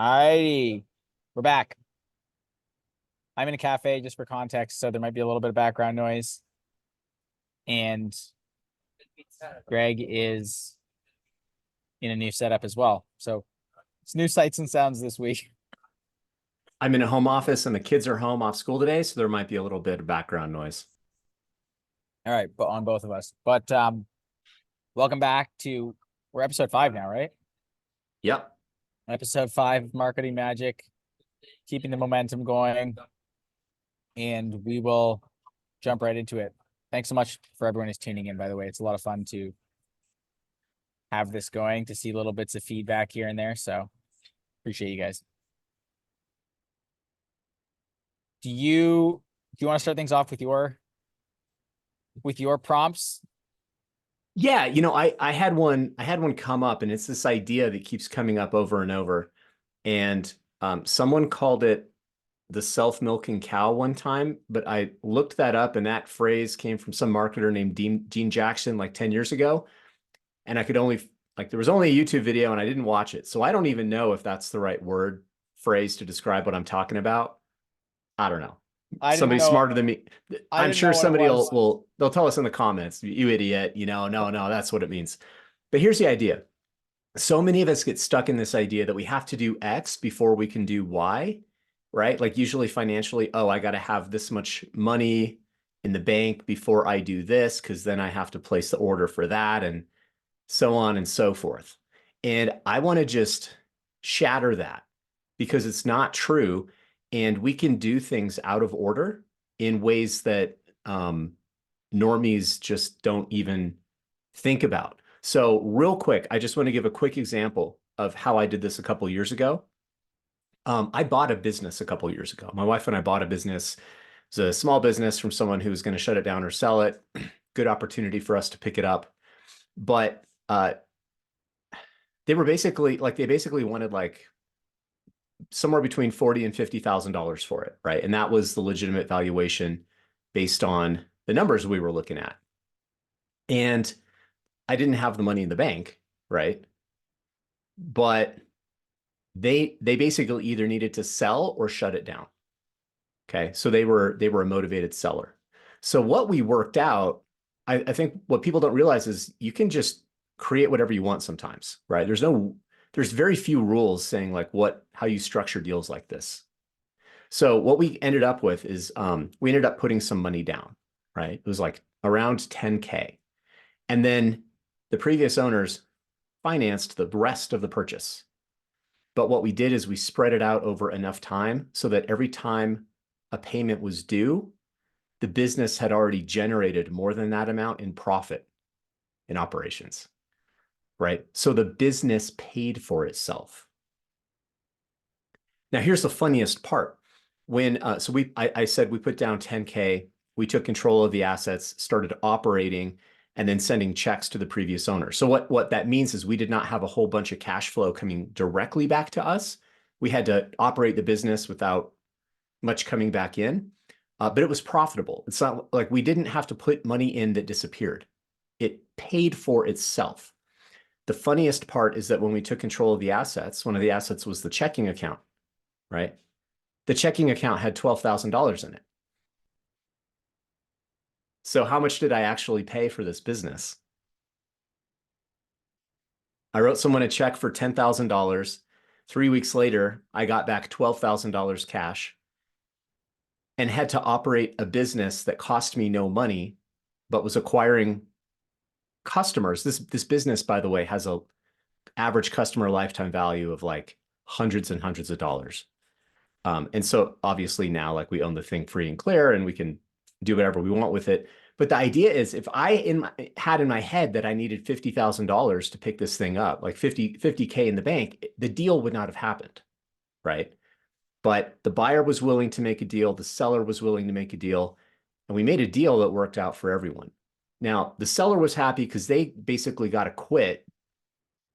Hi, we're back. I'm in a cafe just for context, so there might be a little bit of background noise. And Greg is in a new setup as well. So it's new sights and sounds this week. I'm in a home office and the kids are home off school today, so there might be a little bit of background noise. All right, but on both of us. But welcome back to we're episode 5 now, right? Yep. Episode 5 of Marketing Magic, keeping the momentum going, and we will jump right into it. Thanks so much for everyone who's tuning in, by the way. It's a lot of fun to have this going, to see little bits of feedback here and there. So appreciate you guys. Do you want to start things off with your prompts? Yeah, I had one come up, and it's this idea that keeps coming up over and over. And someone called it the self-milking cow one time, but I looked that up, and that phrase came from some marketer named Gene Jackson like 10 years ago. And I could only there was only a YouTube video and I didn't watch it. So I don't even know if that's the right phrase to describe what I'm talking about. I don't know. I didn't Somebody know. smarter than me. I I'm didn't sure know what it somebody was. they'll tell us in the comments, you idiot, no, that's what it means. But here's the idea. So many of us get stuck in this idea that we have to do X before we can do Y, right? Like usually financially, oh, I got to have this much money in the bank before I do this, because then I have to place the order for that, and so on and so forth. And I want to just shatter that because it's not true. And we can do things out of order in ways that normies just don't even think about. So real quick, I just want to give a quick example of how I did this a couple of years ago. I bought a business a couple of years ago. My wife and I bought a business. It was a small business from someone who was going to shut it down or sell it. Good opportunity for us to pick it up. But they basically wanted like somewhere between $40,000 and $50,000 for it, right? And that was the legitimate valuation based on the numbers we were looking at. And I didn't have the money in the bank, right? But they basically either needed to sell or shut it down. Okay, so they were a motivated seller. So what we worked out, I think what people don't realize is you can just create whatever you want sometimes, right? There's very few rules saying like how you structure deals like this. So what we ended up with is we ended up putting some money down, right? It was like around 10K. And then the previous owners financed the rest of the purchase. But what we did is we spread it out over enough time so that every time a payment was due, the business had already generated more than that amount in profit in operations, right? So the business paid for itself. Now, here's the funniest part. I said we put down 10K, we took control of the assets, started operating, and then sending checks to the previous owner. So what that means is we did not have a whole bunch of cash flow coming directly back to us. We had to operate the business without much coming back in, but it was profitable. It's not like we didn't have to put money in that disappeared. It paid for itself. The funniest part is that when we took control of the assets, one of the assets was the checking account, right? The checking account had $12,000 in it. So how much did I actually pay for this business? I wrote someone a check for $10,000. 3 weeks later, I got back $12,000 cash and had to operate a business that cost me no money, but was acquiring customers. This business, by the way, has a average customer lifetime value of like hundreds and hundreds of dollars. And so obviously now like we own the thing free and clear and we can do whatever we want with it. But the idea is if I had in my head that I needed $50,000 to pick this thing up, like 50K in the bank, the deal would not have happened, right? But the buyer was willing to make a deal. The seller was willing to make a deal. And we made a deal that worked out for everyone. Now, the seller was happy because they basically got to quit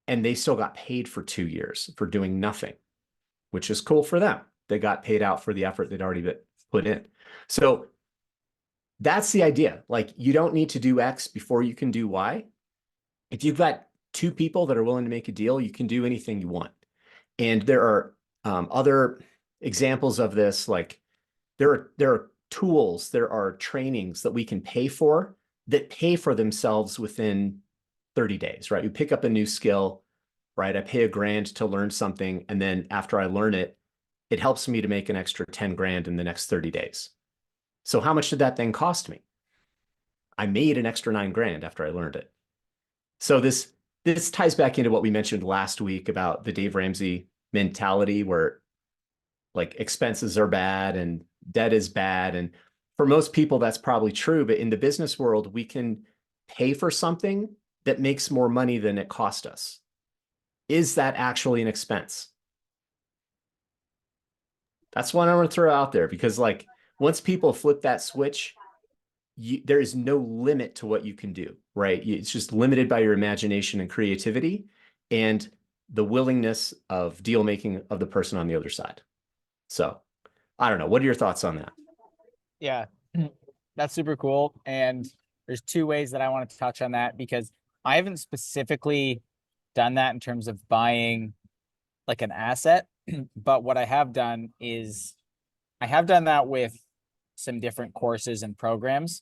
and they still got paid for 2 years for doing nothing, which is cool for them. They got paid out for the effort they'd already been put in. So that's the idea. Like you don't need to do X before you can do Y. If you've got two people that are willing to make a deal, you can do anything you want. And there are Other examples of this, like there are tools, there are trainings that we can pay for that pay for themselves within 30 days, right? You pick up a new skill, right? I pay $1,000 to learn something. And then after I learn it, it helps me to make an extra 10 grand in the next 30 days. So how much did that then cost me? I made an extra 9 grand after I learned it. So this ties back into what we mentioned last week about the Dave Ramsey mentality, where like expenses are bad and debt is bad. And for most people, that's probably true. But in the business world, we can pay for something that makes more money than it cost us. Is that actually an expense? That's what I want to throw out there, because like once people flip that switch, there is no limit to what you can do, right? It's just limited by your imagination and creativity and the willingness of deal making of the person on the other side. So I don't know. What are your thoughts on that? Yeah, that's super cool. And there's two ways that I want to touch on that, because I haven't specifically done that in terms of buying like an asset. But what I have done is I have done that with some different courses and programs.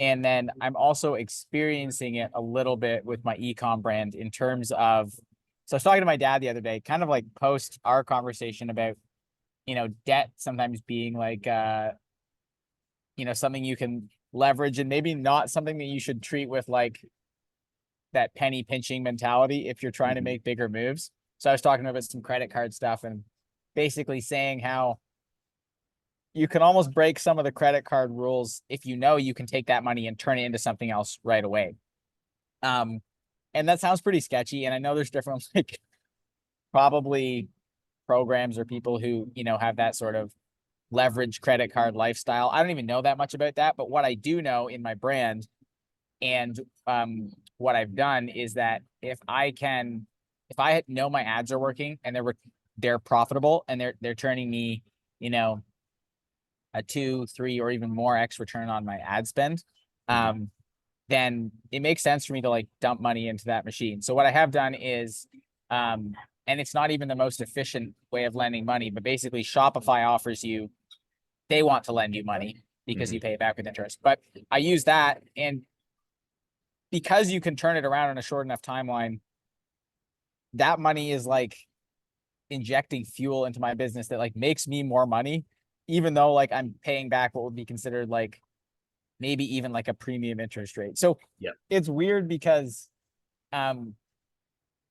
And then I'm also experiencing it a little bit with my ecom brand in terms of, so I was talking to my dad the other day, kind of like post our conversation about, debt sometimes being like, something you can leverage and maybe not something that you should treat with like that penny pinching mentality if you're trying to make bigger moves. So I was talking about some credit card stuff and basically saying how you can almost break some of the credit card rules if you can take that money and turn it into something else right away. And that sounds pretty sketchy. And I know there's different like probably programs or people who, have that sort of leverage credit card lifestyle. I don't even know that much about that, but what I do know in my brand and what I've done is that if I know my ads are working and they're profitable and they're turning me, a 2, 3, or even more X return on my ad spend, then it makes sense for me to like dump money into that machine. So what I have done is, and it's not even the most efficient way of lending money, but basically Shopify offers you, they want to lend you money because you pay it back with interest. But I use that, and because you can turn it around in a short enough timeline, that money is like injecting fuel into my business that like makes me more money, even though like I'm paying back what would be considered like maybe even like a premium interest rate. So it's weird because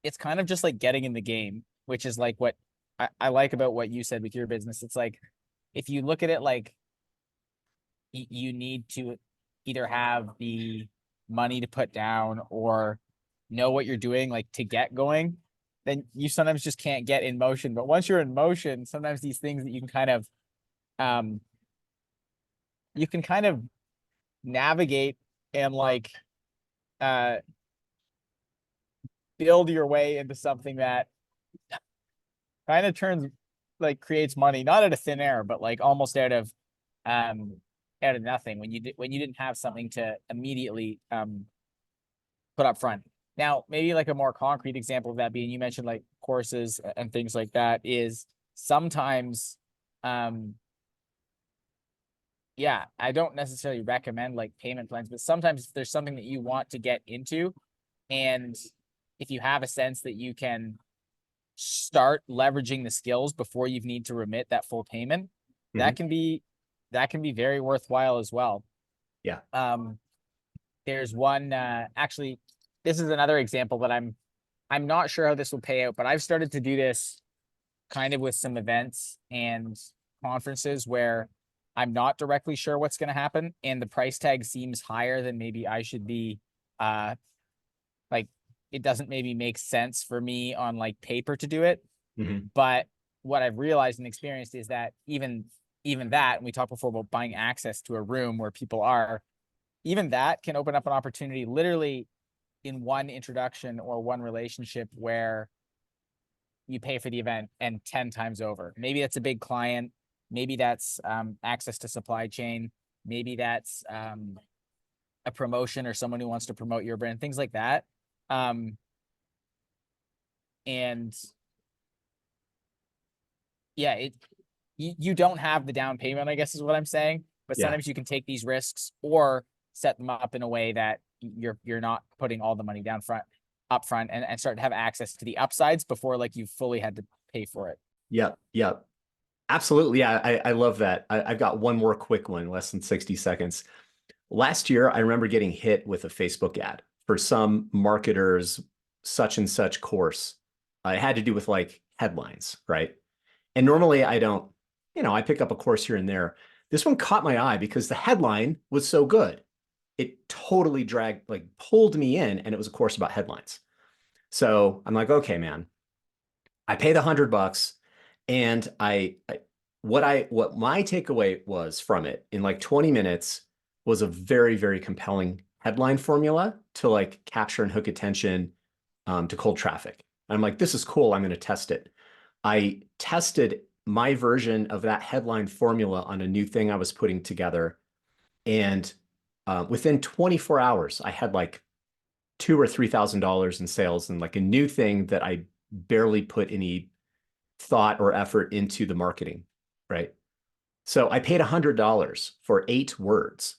it's kind of just like getting in the game, which is like what I like about what you said with your business. It's like if you look at it like you need to either have the money to put down or know what you're doing like to get going, then you sometimes just can't get in motion. But once you're in motion, sometimes these things that you can kind of navigate and like build your way into something that kind of creates money, not out of thin air, but like almost out of nothing when you didn't have something to immediately put up front. Now, maybe like a more concrete example of that being, you mentioned like courses and things like that, is sometimes I don't necessarily recommend like payment plans, but sometimes if there's something that you want to get into, and if you have a sense that you can start leveraging the skills before you need to remit that full payment, that can be very worthwhile as well. Yeah. There's one actually, this is another example that I'm not sure how this will pay out, but I've started to do this kind of with some events and conferences where I'm not directly sure what's going to happen, and the price tag seems higher than maybe I should be. Like it doesn't maybe make sense for me on like paper to do it. But what I've realized and experienced is that even that, and we talked before about buying access to a room where people are, even that can open up an opportunity literally in one introduction or one relationship where you pay for the event and 10 times over. Maybe that's a big client. Maybe that's access to supply chain. Maybe that's a promotion or someone who wants to promote your brand, things like that. And yeah, you don't have the down payment, I guess is what I'm saying. But Yeah. sometimes you can take these risks or set them up in a way that you're not putting all the money up front and start to have access to the upsides before like you fully had to pay for it. Yep. Yep. Absolutely. Yeah. I love that. I've got one more quick one, less than 60 seconds. Last year, I remember getting hit with a Facebook ad for some marketer's such and such course. It had to do with like headlines, right? And normally I don't, I pick up a course here and there. This one caught my eye because the headline was so good. It totally pulled me in, and it was a course about headlines. So I'm like, okay, man, I pay the $100, and what my takeaway was from it in like 20 minutes was a very, very compelling headline formula to like capture and hook attention to cold traffic. And I'm like, this is cool. I'm going to test it. I tested my version of that headline formula on a new thing I was putting together. And within 24 hours, I had like $2,000 or $3,000 in sales and like a new thing that I barely put any thought or effort into the marketing, right? So I paid $100 for 8 words,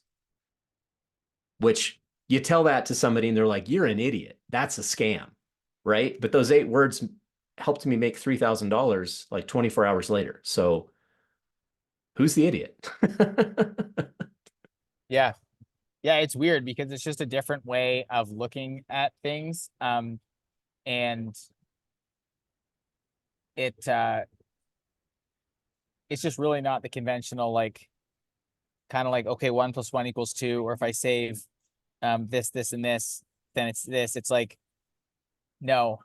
which you tell that to somebody and they're like, you're an idiot. That's a scam, right? But those 8 words helped me make $3,000 like 24 hours later. So who's the idiot? Yeah. Yeah, it's weird because it's just a different way of looking at things. And it it's just really not the conventional like kind of like, okay, 1 + 1 = 2, or if I save this and this, then it's this. It's like, no.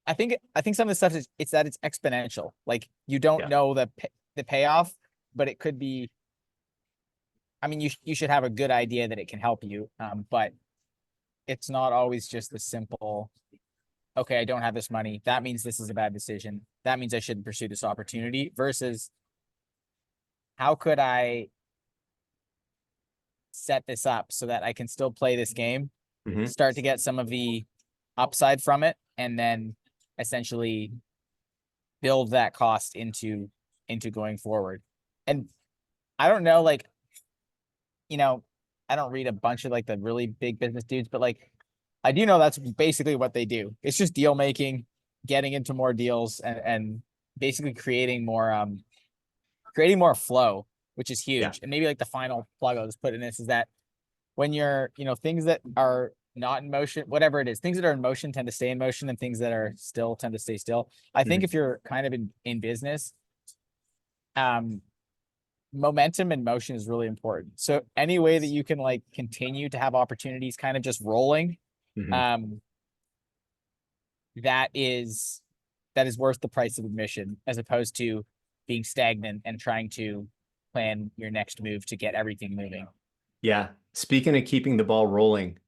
I think some of the stuff is it's that it's exponential. Like you don't Yeah. know the payoff, but it could be. I mean, you should have a good idea that it can help you, but it's not always just the simple. Okay, I don't have this money. That means this is a bad decision. That means I shouldn't pursue this opportunity. Versus, how could I set this up so that I can still play this game, Mhm. start to get some of the upside from it, and then essentially build that cost into going forward. And I don't know, like, I don't read a bunch of like the really big business dudes, but like I do know that's basically what they do. It's just deal making, getting into more deals, and basically creating more flow, which is Yeah. huge. And maybe like the final plug I'll just put in this is that when you're, things that are not in motion, whatever it is, things that are in motion tend to stay in motion, and things that are still tend to stay still. I think Mhm. if you're kind of in business, um, momentum and motion is really important. So any way that you can like continue to have opportunities kind of just rolling, Mhm. um, that is worth the price of admission, as opposed to being stagnant and trying to plan your next move to get everything moving. Yeah. Speaking of keeping the ball rolling,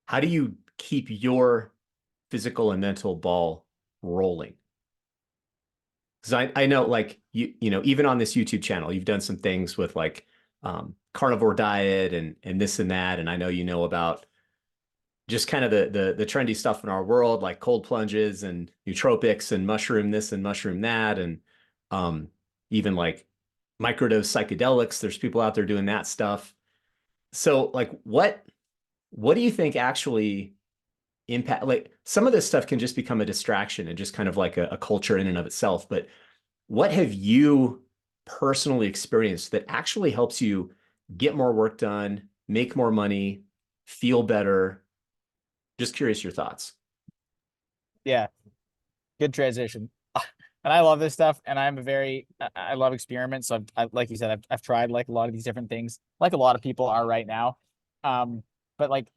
how do you keep your physical and mental ball rolling? Because I know like even on this YouTube channel, you've done some things with like carnivore diet and this and that. And I know about just kind of the trendy stuff in our world, like cold plunges and nootropics and mushroom this and mushroom that, and um, even like microdose psychedelics. There's people out there doing that stuff. So like what do you think actually impact, like some of this stuff can just become a distraction and just kind of like a culture in and of itself, but what have you personally experienced that actually helps you get more work done, make more money, feel better? Just curious your thoughts. Yeah, good transition. And I love this stuff, and I love experiments. So like you said, I've tried like a lot of these different things, like a lot of people are right now. But like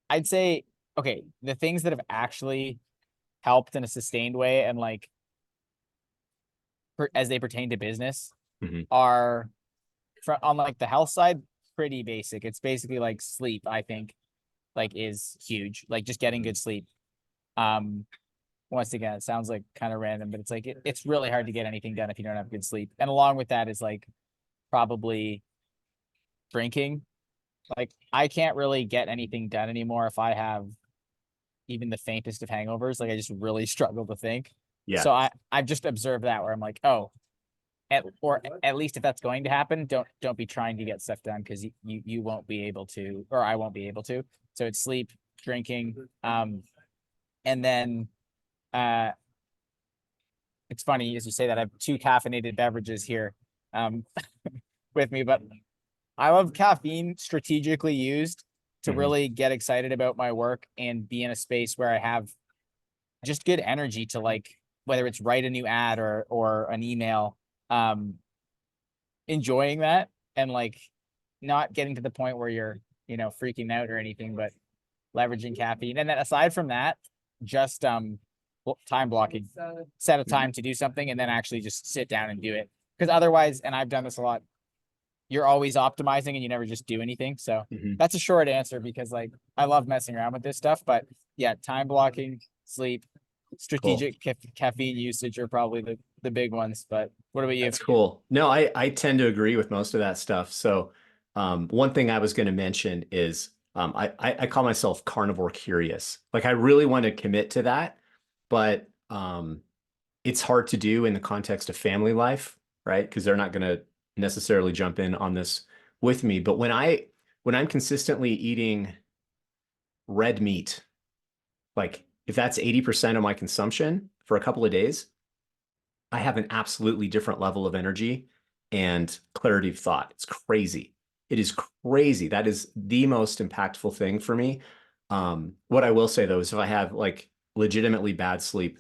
I'd say, okay, the things that have actually helped in a sustained way and like as they pertain to business Mhm. are on like the health side, pretty basic. It's basically like sleep, I think, like is huge. Like just getting good sleep. Um, Once again, it sounds like kind of random, but it's like it's really hard to get anything done if you don't have good sleep. And along with that is like probably drinking. Like I can't really get anything done anymore if I have even the faintest of hangovers. Like I just really struggle to think. Yeah. So I've just observed that where I'm like, oh, or at least if that's going to happen, don't be trying to get stuff done because you won't be able to, or I won't be able to. So it's sleep, drinking, and then uh it's funny as you say that I have 2 caffeinated beverages here um with me, but I love caffeine strategically used to Mhm. really get excited about my work and be in a space where I have just good energy to like whether it's write a new ad or an email, um enjoying that and like not getting to the point where you're, freaking out or anything, but leveraging caffeine. And then aside from that, just time blocking, set a time to do something and then actually just sit down and do it. Because otherwise, and I've done this a lot, you're always optimizing and you never just do anything. So Mhm. that's a short answer because like I love messing around with this stuff, but yeah, time blocking, sleep, Cool. strategic caffeine usage are probably the big ones. But what about you? That's cool. No, I tend to agree with most of that stuff. So, one thing I was going to mention is I call myself carnivore curious. Like I really want to commit to that, but it's hard to do in the context of family life, right? Because they're not going to necessarily jump in on this with me. But when I'm consistently eating red meat, like if that's 80% of my consumption for a couple of days, I have an absolutely different level of energy and clarity of thought. It's crazy. It is crazy. That is the most impactful thing for me. What I will say though is if I have like legitimately bad sleep,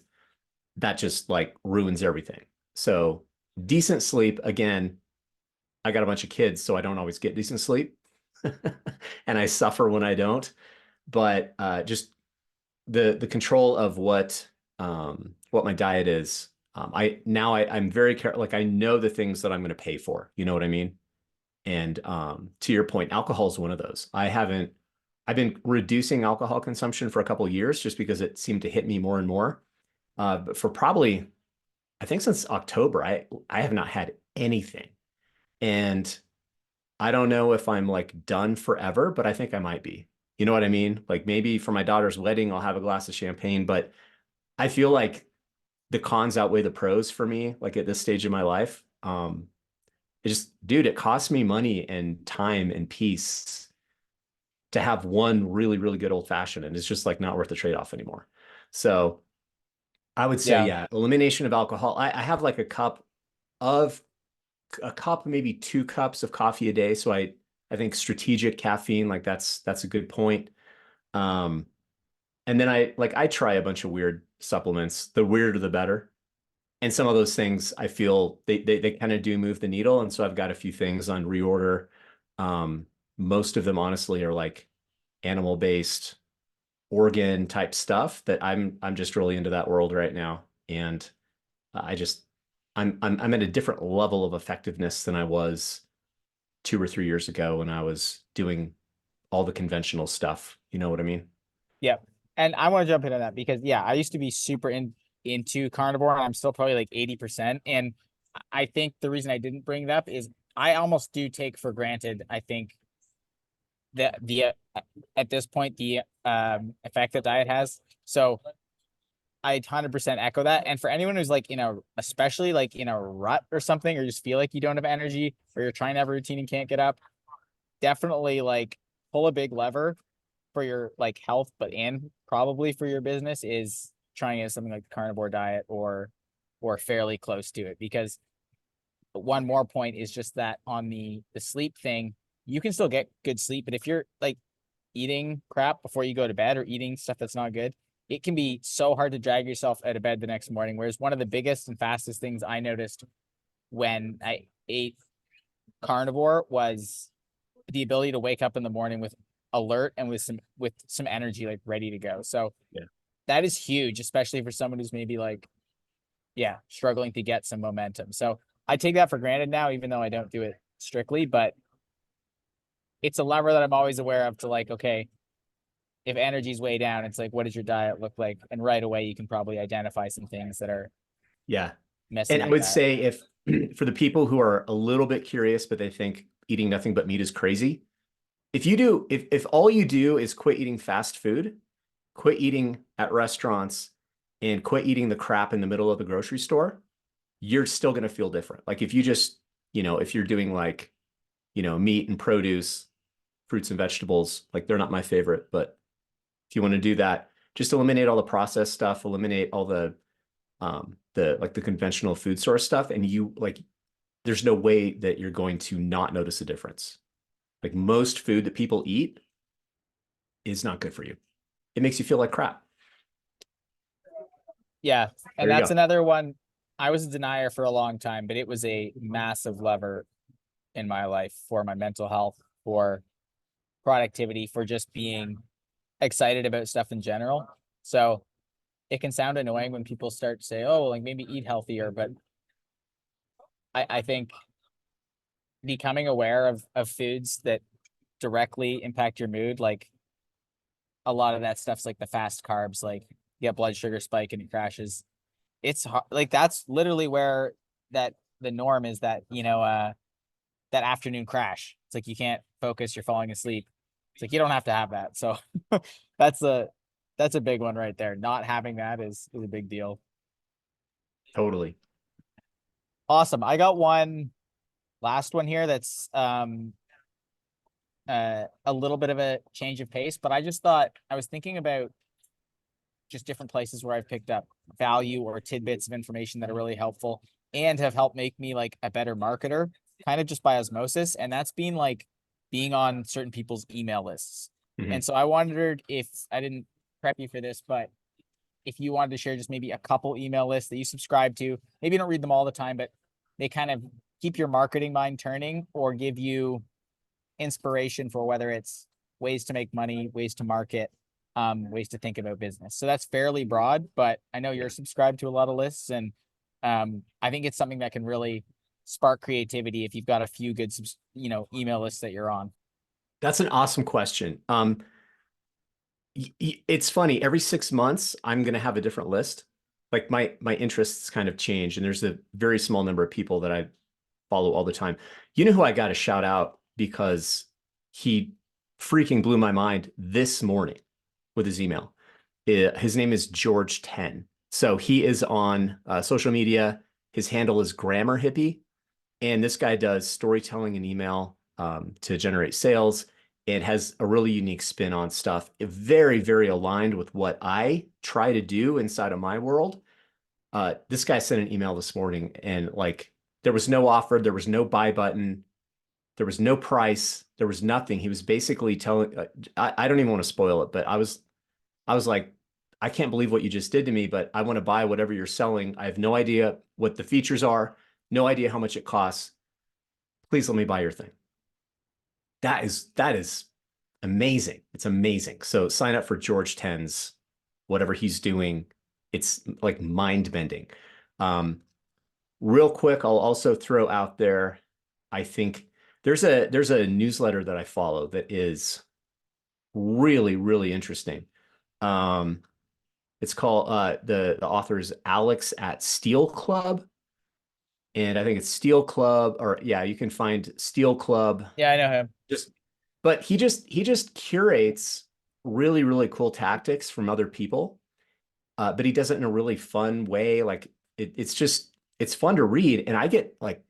that just like ruins everything. So decent sleep, again, I got a bunch of kids, so I don't always get decent sleep. And I suffer when I don't. But just the control of what my diet is. I'm very careful. Like I know the things that I'm going to pay for. You know what I mean? And to your point, alcohol is one of those. I've been reducing alcohol consumption for a couple of years just because it seemed to hit me more and more. But for probably, I think since October, I have not had anything. And I don't know if I'm like done forever, but I think I might be. You know what I mean? Like maybe for my daughter's wedding, I'll have a glass of champagne, but I feel like the cons outweigh the pros for me, like at this stage of my life. It just, dude, it costs me money and time and peace to have one really, really good old fashioned, and it's just like not worth the trade-off anymore. So I would say, Yeah. yeah, elimination of alcohol. I have like of a cup, maybe 2 cups of coffee a day. So I think strategic caffeine, like that's a good point. Um, and then I try a bunch of weird supplements. The weirder the better. And some of those things I feel they kind of do move the needle. And so I've got a few things on reorder. Um, Most of them honestly are like animal based organ type stuff that I'm just really into that world right now. And I just I'm at a different level of effectiveness than I was 2 or 3 years ago when I was doing all the conventional stuff. You know what I mean? Yeah. And I want to jump into that because yeah, I used to be super into carnivore and I'm still probably like 80%. And I think the reason I didn't bring it up is I almost do take for granted, I think the at this point the effect that diet has. So I 100% echo that. And for anyone who's like, especially like in a rut or something, or just feel like you don't have energy or you're trying to have a routine and can't get up, definitely like pull a big lever for your like health, but and probably for your business is trying it something like the carnivore diet or fairly close to it. Because one more point is just that on the sleep thing, you can still get good sleep, but if you're like eating crap before you go to bed or eating stuff that's not good, it can be so hard to drag yourself out of bed the next morning. Whereas one of the biggest and fastest things I noticed when I ate carnivore was the ability to wake up in the morning with alert and with some energy like ready to go. So Yeah. that is huge, especially for someone who's maybe like, yeah, struggling to get some momentum. So I take that for granted now, even though I don't do it strictly, but it's a lever that I'm always aware of to like, okay, if energy's way down, it's like, what does your diet look like? And right away, you can probably identify some things that are Yeah. messing And I with would that. say if for the people who are a little bit curious, but they think eating nothing but meat is crazy, if all you do is quit eating fast food, quit eating at restaurants, and quit eating the crap in the middle of the grocery store, you're still going to feel different. Like if you just, if you're doing like, meat and produce, fruits and vegetables, like they're not my favorite, but if you want to do that, just eliminate all the processed stuff, eliminate all the conventional food source stuff. And there's no way that you're going to not notice a difference. Like most food that people eat is not good for you. It makes you feel like crap. Yeah. And There you that's go. another one. I was a denier for a long time, but it was a massive lever in my life for my mental health, for productivity, for just being excited about stuff in general. So it can sound annoying when people start to say, oh, like maybe eat healthier, but I think becoming aware of foods that directly impact your mood, like a lot of that stuff's like the fast carbs, like you get blood sugar spike and it crashes. It's hard, like that's literally where the norm is that, that afternoon crash. It's like you can't focus, you're falling asleep. It's like you don't have to have that. So that's a that's a big one right there. Not having that is a big deal. Totally. Awesome. I got one last one here that's a little bit of a change of pace, but I just thought I was thinking about just different places where I've picked up value or tidbits of information that are really helpful and have helped make me like a better marketer, kind of just by osmosis. And that's been like being on certain people's email lists. Mhm. And so I wondered if I didn't prep you for this, but if you wanted to share just maybe a couple email lists that you subscribe to, maybe you don't read them all the time, but they kind of keep your marketing mind turning or give you inspiration for whether it's ways to make money, ways to market, ways to think about business. So that's fairly broad, but I know you're Yeah. subscribed to a lot of lists, and I think it's something that can really spark creativity if you've got a few good, email lists that you're on. That's an awesome question. It's funny, every 6 months, I'm going to have a different list. Like my interests kind of change, and there's a very small number of people that I follow all the time. You know who I got to shout out because he freaking blew my mind this morning with his email. His name is George 10. So he is on social media. His handle is Grammar Hippy. And this guy does storytelling and email to generate sales and has a really unique spin on stuff. Very, very aligned with what I try to do inside of my world. This guy sent an email this morning and like there was no offer, there was no buy button, there was no price, there was nothing. He was basically telling, I don't even want to spoil it, but I was like, I can't believe what you just did to me, but I want to buy whatever you're selling. I have no idea what the features are, no idea how much it costs. Please let me buy your thing. That is amazing. It's amazing. So sign up for George Ten's whatever he's doing. It's like mind bending. Real quick, I'll also throw out there. I think there's a newsletter that I follow that is really really interesting. Um, it's called the author is Alex at Steel Club, and I think it's Steel Club, or yeah, you can find Steel Club. Yeah, I know him. Just, but he just curates really really cool tactics from other people, but he does it in a really fun way. Like it's fun to read, and I get like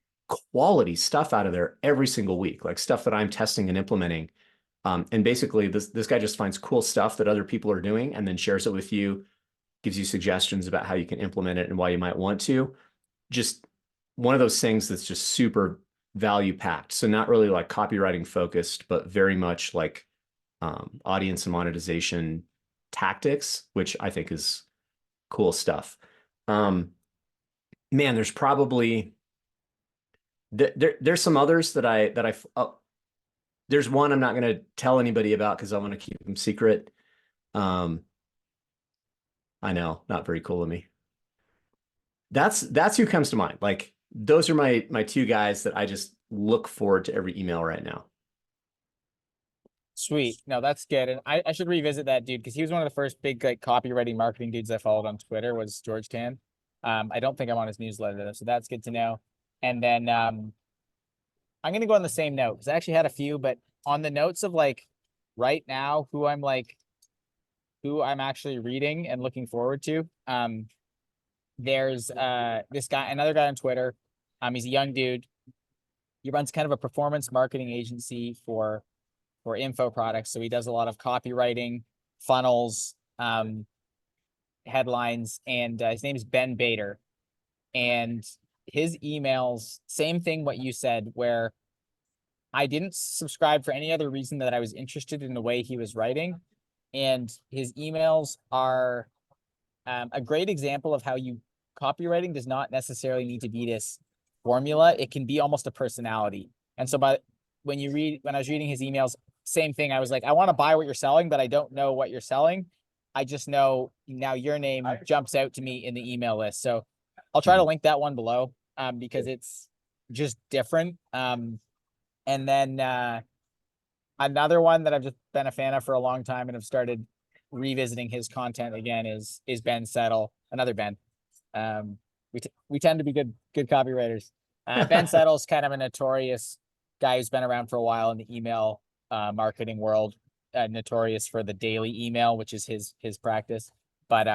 quality stuff out of there every single week, like stuff that I'm testing and implementing. And basically, this guy just finds cool stuff that other people are doing, and then shares it with you, gives you suggestions about how you can implement it and why you might want to. Just one of those things that's just super value packed. So not really like copywriting focused, but very much like audience and monetization tactics, which I think is cool stuff. Um, Man, there's probably there's some others that there's one I'm not going to tell anybody about because I want to keep them secret. Um, I know, not very cool of me. That's who comes to mind. Like those are my two guys that I just look forward to every email right now. Sweet. No, that's good. And I should revisit that dude because he was one of the first big like copywriting marketing dudes I followed on Twitter was George Tan. I don't think I'm on his newsletter though, so that's good to know. And then I'm gonna go on the same note because I actually had a few, but on the notes of like right now, who I'm like who I'm actually reading and looking forward to. There's this guy, another guy on Twitter. He's a young dude. He runs kind of a performance marketing agency for info products. So he does a lot of copywriting, funnels, headlines, and his name is Ben Bader. And his emails, same thing what you said, where I didn't subscribe for any other reason that I was interested in the way he was writing. And his emails are a great example of how copywriting does not necessarily need to be this formula. It can be almost a personality. And so when I was reading his emails, same thing. I was like, I want to buy what you're selling, but I don't know what you're selling. I just know now your name jumps out to me in the email list. So I'll try to link that one below, because it's just different. And then another one that I've just been a fan of for a long time and have started revisiting his content again is Ben Settle, another Ben. We tend to be good copywriters. Ben Settle's kind of a notorious guy who's been around for a while in the email marketing world, notorious for the daily email, which is his practice. But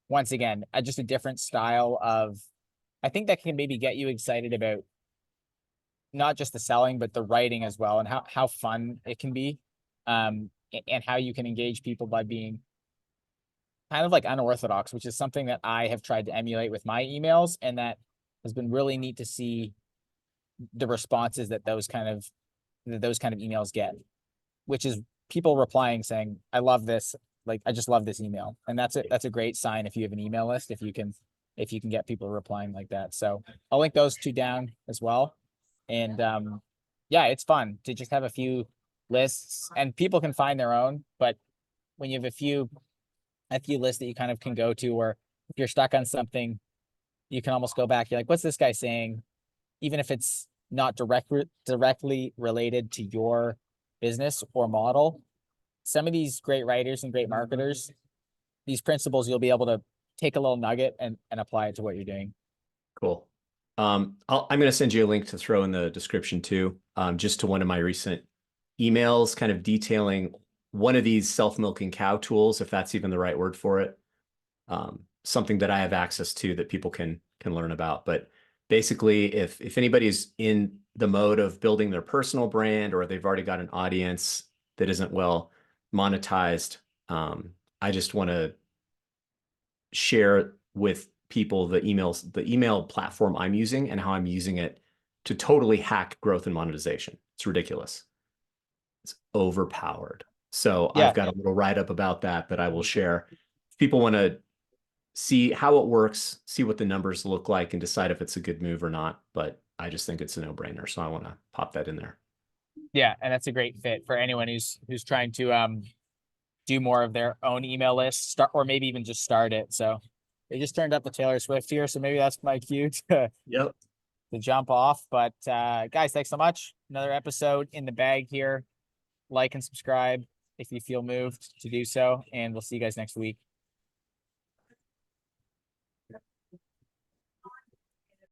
once again, just a different style of, I think that can maybe get you excited about not just the selling, but the writing as well, and how fun it can be, and how you can engage people by being kind of like unorthodox, which is something that I have tried to emulate with my emails, and that has been really neat to see the responses that those kind of emails get, which is people replying saying, I love this, like I just love this email. And that's a great sign if you have an email list, if you can get people replying like that. So I'll link those two down as well. And yeah, it's fun to just have a few lists, and people can find their own, but when you have a few lists that you kind of can go to, or if you're stuck on something, you can almost go back. You're like, what's this guy saying? Even if it's not directly related to your business or model, some of these great writers and great marketers, these principles, you'll be able to take a little nugget and apply it to what you're doing. Cool. I'm going to send you a link to throw in the description too, just to one of my recent emails, kind of detailing one of these self-milking cow tools, if that's even the right word for it. Something that I have access to that people can learn about. But basically, if anybody's in the mode of building their personal brand, or they've already got an audience that isn't well monetized, I just want to share with people the email platform I'm using and how I'm using it to totally hack growth and monetization. It's ridiculous. It's overpowered. So yeah. I've got a little write-up about that I will share. If people want to see how it works, see what the numbers look like, and decide if it's a good move or not. But I just think it's a no-brainer. So I want to pop that in there. Yeah, and that's a great fit for anyone who's trying to do more of their own email list, or maybe even just start it. So they just turned up the Taylor Swift here, so maybe that's my cue to jump off. But guys, thanks so much. Another episode in the bag here. Like and subscribe if you feel moved to do so, and we'll see you guys next week.